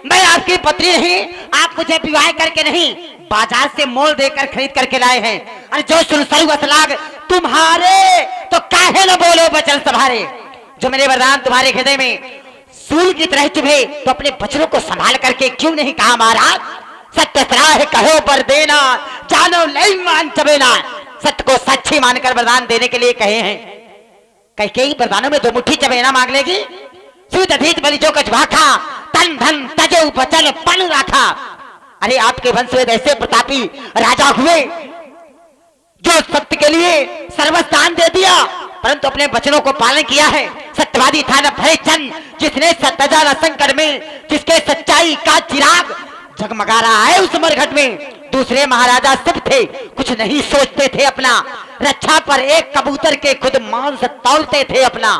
मैं आपकी पत्नी नहीं, आप मुझे विवाह करके नहीं, बाजार से मोल देकर खरीद करके लाए हैं। अरे जो सुनसरु असलाग तुम्हारे, तो काहे न बोलो बचन संभारे। जो मेरे वरदान तुम्हारे हृदय में सूल की तरह चुभे, तो अपने बचनों को संभाल करके क्यों नहीं कहा महाराज। सत्य सराह कहो पर देना, जानो नहीं मान चबेना। सत्य को सच्ची मानकर वरदान देने के लिए कहे हैं। कई वरदानों में 2 मुट्ठी चबेना मांग लेगी। सुदधीत बलि जो कछ भाखा, तन धन तजो बचन पन राखा। अरे आपके वंश में ऐसे प्रतापी राजा हुए जो सत्य के लिए सर्वस्व दान दे दिया, परंतु अपने वचनों को पालन किया है। सत्यवादी था न भय चंद, जिसने सत्यजा न संकट में, जिसके सच्चाई का चिराग जगमगा रहा है उस मरघट में। दूसरे महाराजा सब थे, कुछ नहीं सोचते थे अपना, रक्षा पर एक कबूतर के खुद मांस तौलते थे अपना।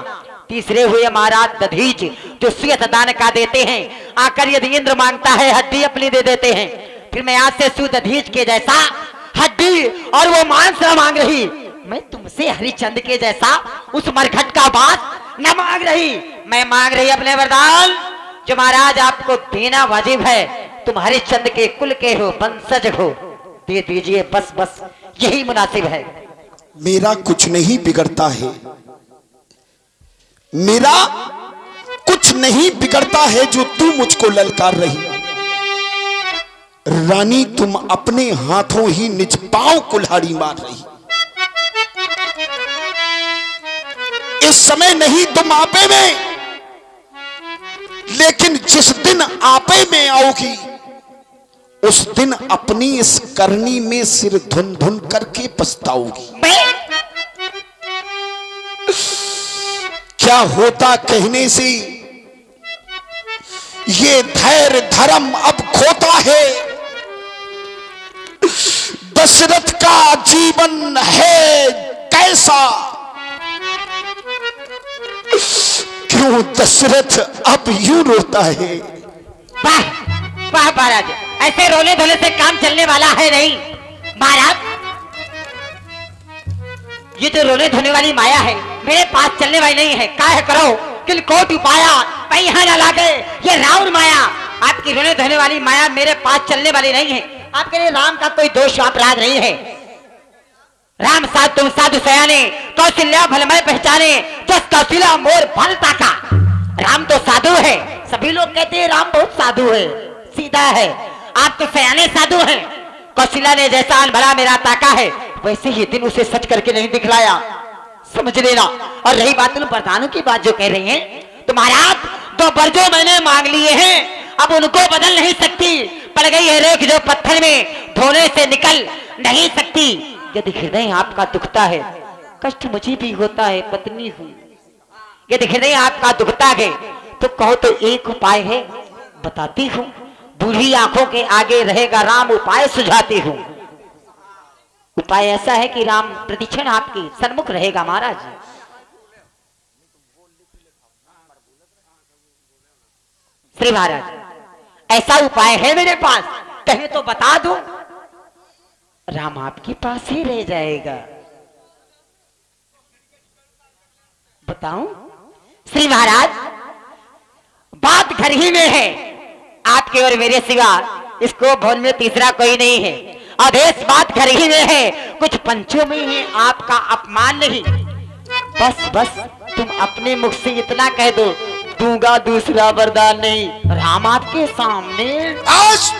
तीसरे हुए महाराज दधीच, जो सुयत दान का देते हैं, आकर यदि इंद्र मांगता है हड्डी अपनी दे देते हैं। फिर मैं आज से सुदधीच के जैसा हड्डी और वो मांस न मांग रही, मैं तुमसे हरिचंद के जैसा उस मरघट का बात न मांग रही। मैं मांग रही अपने वरदान, जो महाराज आपको देना वाजिब है। तुम हरिचंद के कुल के हो, वंशज हो, दे दीजिए बस बस, यही मुनासिब है। मेरा कुछ नहीं बिगड़ता है, मेरा कुछ नहीं बिगड़ता है जो तू मुझको ललकार रही। रानी तुम अपने हाथों ही निज पांव कुल्हाड़ी मार रही। इस समय नहीं तुम आपे में, लेकिन जिस दिन आपे में आओगी उस दिन अपनी इस करनी में सिर धुन धुन करके पछताओगी। क्या होता कहने से ये धैर्य धर्म अब खोता है। दशरथ का जीवन है कैसा, क्यों दशरथ अब यूं रोता है। वाह वाह महाराज, ऐसे रोने धोने से काम चलने वाला है नहीं महाराज। ये जो रोने धोने वाली माया है मेरे पास चलने वाली नहीं है। काहे करो किल कोट उपाया पैहा न लागे, ये रावण माया। आपकी रोने धोने वाली माया मेरे पास चलने वाली नहीं है। आपके लिए राम का कोई दोष अपराध नहीं है। राम साथ तुम साधु सयाने, कौशल्या भलमय पहचाने, जस कौशल्या मोर भल ताका। राम तो साधु है, सभी लोग कहते हैं राम बहुत साधु है, सीधा है। आप तो सयाने साधु हैं। कौशल्या ने जैसा भला मेरा ताका है, वैसे ही दिन उसे सच करके नहीं दिखलाया, समझ लेना। और रही बात उन वरदानों की बात जो कह रही हैं, तो महाराज 2 बरजो मैंने मांग लिए हैं, अब उनको बदल नहीं सकती। पड़ गई है रेख जो पत्थर में, धोने से निकल नहीं सकती। यदि हृदय आपका दुखता है, कष्ट मुझे भी होता है, पत्नी हूं। यदि हृदय आपका दुखता है तो कहो तो एक उपाय है, बताती हूं। बूढ़ी आंखों के आगे रहेगा राम, उपाय सुझाती हूं। उपाय ऐसा है कि राम प्रतिक्षण आपके सन्मुख रहेगा महाराज। श्री महाराज ऐसा उपाय है मेरे पास, कहे तो बता दूं। राम आपके पास ही रह जाएगा, बताऊं? श्री महाराज बात घर ही में है, आपके और मेरे सिवा इसको भवन में तीसरा कोई नहीं है। आदेश बात घर ही में है, कुछ पंचों में है, आपका अपमान नहीं। बस बस तुम अपने मुख से इतना कह दो, दूंगा दूसरा वरदान नहीं। राम आपके सामने। आज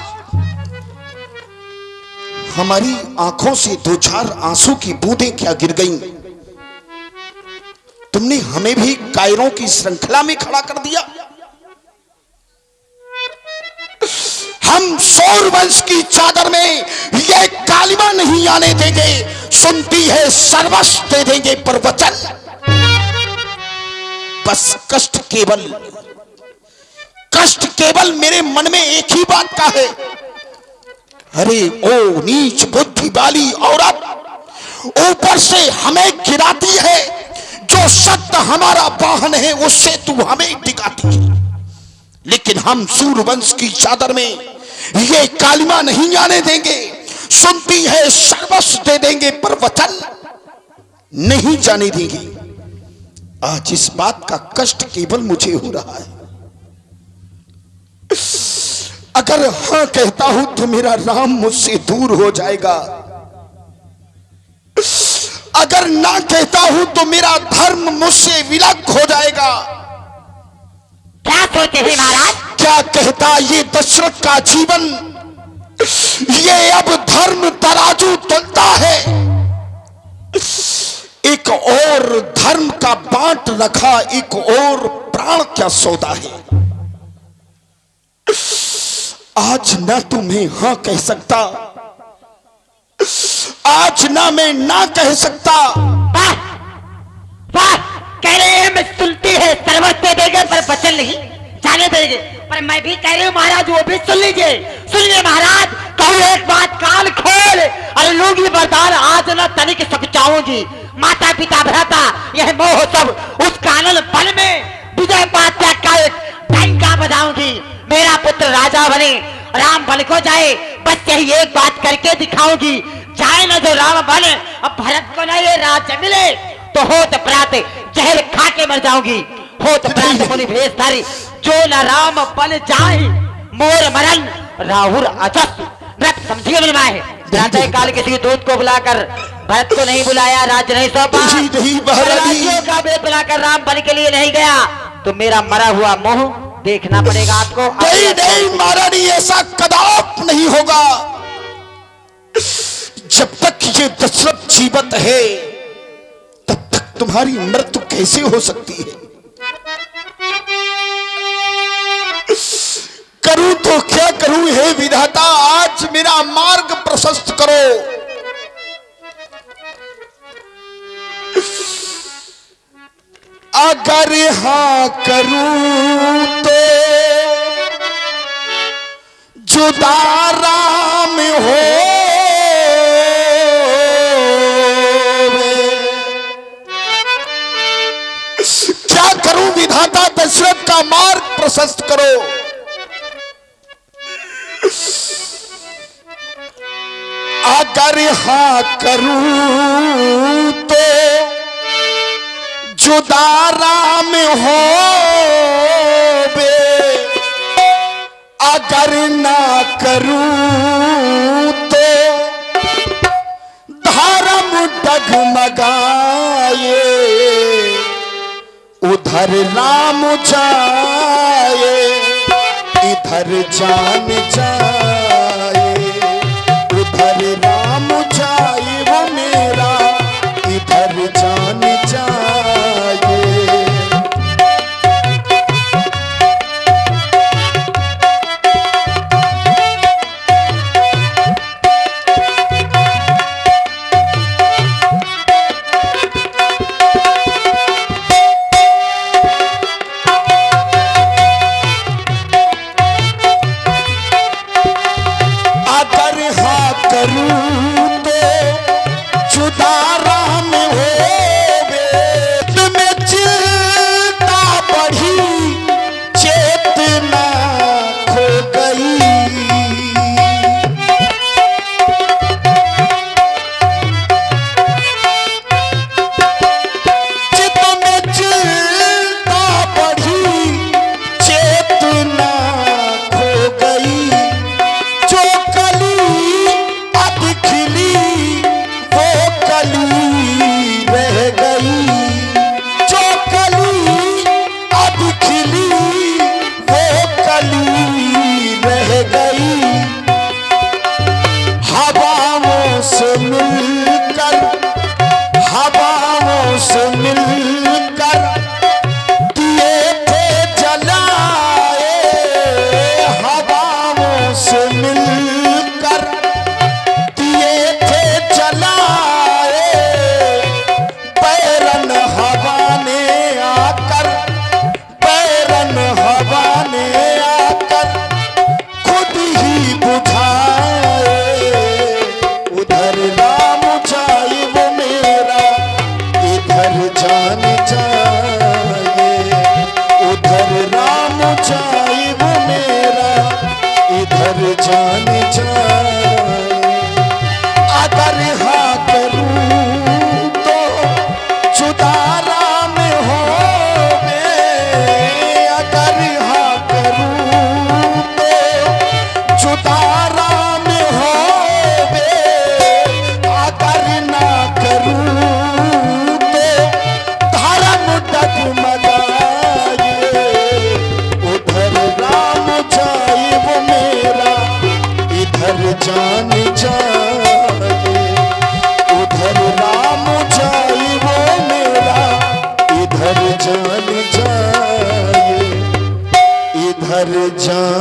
हमारी आंखों से 2-4 आंसू की बूंदें क्या गिर गईं। तुमने हमें भी कायरों की श्रृंखला में खड़ा कर दिया। हम सौरवंश की चादर में ये कालिमा नहीं आने देंगे। सुनती है सर्वस्व दे देंगे पर वचन, बस कष्ट केवल मेरे मन में एक ही बात का है। अरे ओ नीच बुद्धि वाली औरत, ऊपर से हमें गिराती है, जो सत्य हमारा वाहन है उससे तू हमें टिकाती है। लेकिन हम सूर्यवंश की चादर में ये कालिमा नहीं आने देंगे। सुनती है सर्वस्व दे देंगे पर वचन नहीं जाने देंगे। आज इस बात का कष्ट केवल मुझे हो रहा है। अगर हां कहता हूं तो मेरा राम मुझसे दूर हो जाएगा, अगर ना कहता हूं तो मेरा धर्म मुझसे विलग हो जाएगा। क्या सोचते हैं महाराज? क्या कहता ये दशरथ का जीवन, ये अब धर्म तराजू तलता है, एक और धर्म का बांट रखा, एक और प्राण क्या सौदा है। आज ना तुम्हें हां कह सकता, आज ना मैं ना कह सकता। वाह वाह, कह रहे हैं मैं सुनती है सर्वस्व दे देंगे पर वचन नहीं जाने देंगे। पर मैं भी कह रही हूँ महाराज, वो भी सुन लीजिए। सुनिए महाराज, कहूँ एक बात कान खोल, अरे लूंगी बरदान आज न तनिक सकुचाऊंगी। माता पिता भ्राता यह मोह सब उस कानन बल में विजय पात्या का एक डंका बजाऊंगी। मेरा पुत्र राजा बने, राम बन को जाए, बस यही एक बात करके दिखाऊंगी। जाए न जो राम बने, अब भरत को न ये राज्य मिले तो होत प्रात जहर खा के मर जाऊंगी। होत प्रात मुनि भेष धारी, जो न राम बन जाए मोर मरण राहुल अजस मृत समझिए मिलना है। जानते काल किसी दूत को बुलाकर भरत को नहीं बुलाया, राज्य नहीं सौंपा, राज्यों का वेद बुलाकर राम बन के लिए नहीं गया, तो मेरा मरा हुआ मोह देखना पड़ेगा आपको। नहीं नहीं महारानी, ऐसा कदाप नहीं होगा। जब तक ये दशरथ जीवित है तब तक तुम्हारी मृत्यु कैसे हो सकती है? करूं तो क्या करूं हे विधाता, आज मेरा मार्ग प्रशस्त करो। अगर हां करूं तो जुदा राम हो, क्या करूं विधाता, दशरथ का मार्ग प्रशस्त करो। अगर हां करूं तो जुदा राम हो बे, अगर ना करूं तो धर्म डगमगाए, उधर राम जाए इधर जान जाए, उधर राम जाए वो मेरा इधर जान जाए।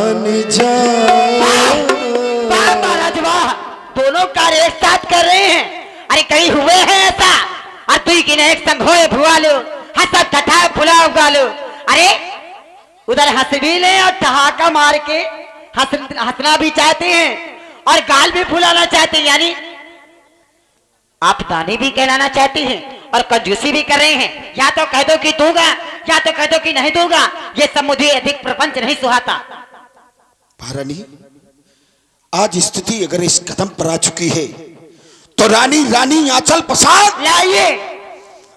जान जा। वाह महाराज वाह, दोनों कार्य एक साथ कर रहे हैं। अरे कहीं हुए हैं ऐसा? और तू कि एक संग होए भुआ लो, हंसा ठठा फुला उगा लो। अरे उधर हंस भी ले और ठहाका मार के हंसना भी चाहते हैं और गाल भी फुलाना चाहते हैं, यानी आप दानी भी कहलाना चाहते हैं और कंजूसी भी कर रहे हैं। या तो कह दो कि दूंगा, या तो कह दो कि नहीं दूंगा। ये सब मुझे अधिक प्रपंच नहीं सुहाता। महारानी, आज स्थिति अगर इस कदम पर आ चुकी है तो रानी रानी आंचल पसार लाइए।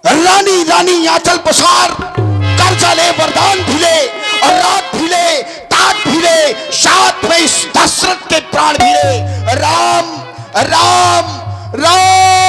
रानी रानी आंचल पसार, कर्जा ले, वरदान भी ले और रात भी ले, ताज भी ले, साथ में इस दशरथ के प्राण भी ले। राम राम राम।